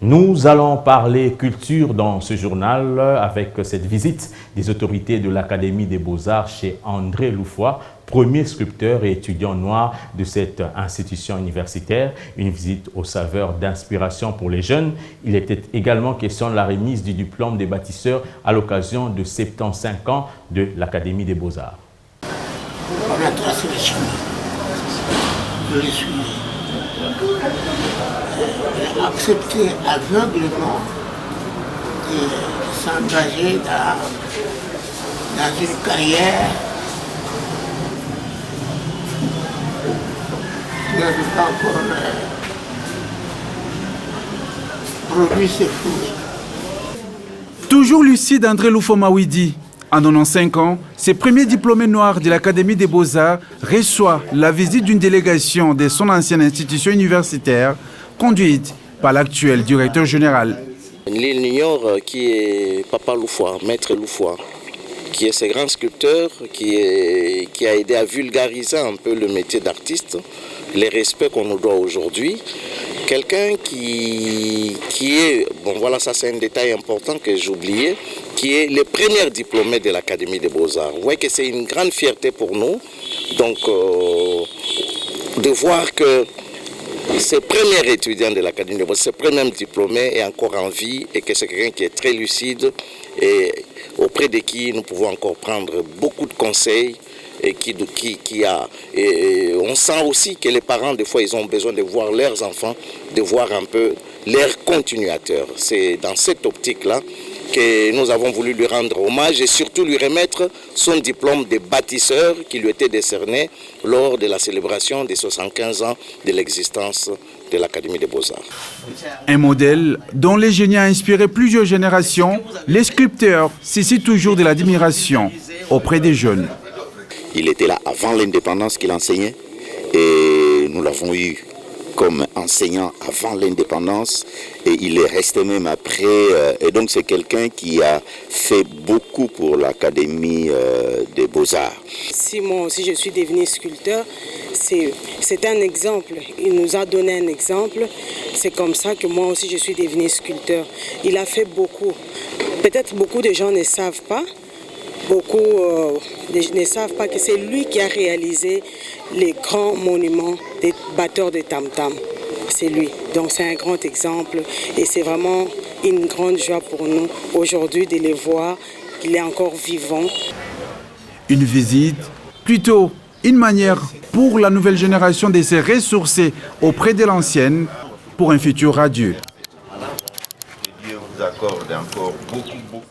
Nous allons parler culture dans ce journal avec cette visite des autorités de l'Académie des Beaux-Arts chez André Loufois, premier sculpteur et étudiant noir de cette institution universitaire. Une visite aux saveurs d'inspiration pour les jeunes. Il était également question de la remise du diplôme des bâtisseurs à l'occasion de 75 ans de l'Académie des Beaux-Arts. On a tracé le chemin. Je suis accepté aveuglement de s'engager dans une carrière qui n'avait pas encore produit ses fruits. Toujours lucide, André Loufois Mawidi. En 95 ans, ses premiers diplômés noirs de l'Académie des Beaux-Arts reçoit la visite d'une délégation de son ancienne institution universitaire, conduite par l'actuel directeur général. L'île ignore qui est Papa Loufois, Maître Loufois, qui est ce grand sculpteur qui a aidé à vulgariser un peu le métier d'artiste, les respects qu'on nous doit aujourd'hui. Quelqu'un qui est, bon voilà, ça c'est un détail important que j'oubliais, qui est le premier diplômé de l'Académie des Beaux-Arts. Vous voyez que c'est une grande fierté pour nous, donc de voir que ce premier étudiant de l'Académie des Beaux-Arts, ce premier diplômé est encore en vie et que c'est quelqu'un qui est très lucide et auprès de qui nous pouvons encore prendre beaucoup de conseils. Et on sent aussi que les parents, des fois, ils ont besoin de voir leurs enfants, de voir un peu leurs continuateurs. C'est dans cette optique-là que nous avons voulu lui rendre hommage et surtout lui remettre son diplôme de bâtisseur qui lui était décerné lors de la célébration des 75 ans de l'existence de l'Académie des Beaux-Arts. Un modèle dont les génies a inspiré plusieurs générations, les sculpteurs suscitent toujours de l'admiration auprès des jeunes. Il était là avant l'indépendance qu'il enseignait et nous l'avons eu comme enseignant avant l'indépendance et il est resté même après. Et donc c'est quelqu'un qui a fait beaucoup pour l'Académie des Beaux-Arts. Si moi aussi je suis devenu sculpteur, c'est un exemple. Il nous a donné un exemple. C'est comme ça que moi aussi je suis devenu sculpteur. Il a fait beaucoup. Peut-être beaucoup de gens ne savent pas. Beaucoup ne savent pas que c'est lui qui a réalisé les grands monuments des batteurs de tam-tam. C'est lui. Donc c'est un grand exemple et c'est vraiment une grande joie pour nous aujourd'hui de le voir. Il est encore vivant. Une visite, plutôt une manière pour la nouvelle génération de se ressourcer auprès de l'ancienne pour un futur radieux. Dieu vous accorde encore beaucoup.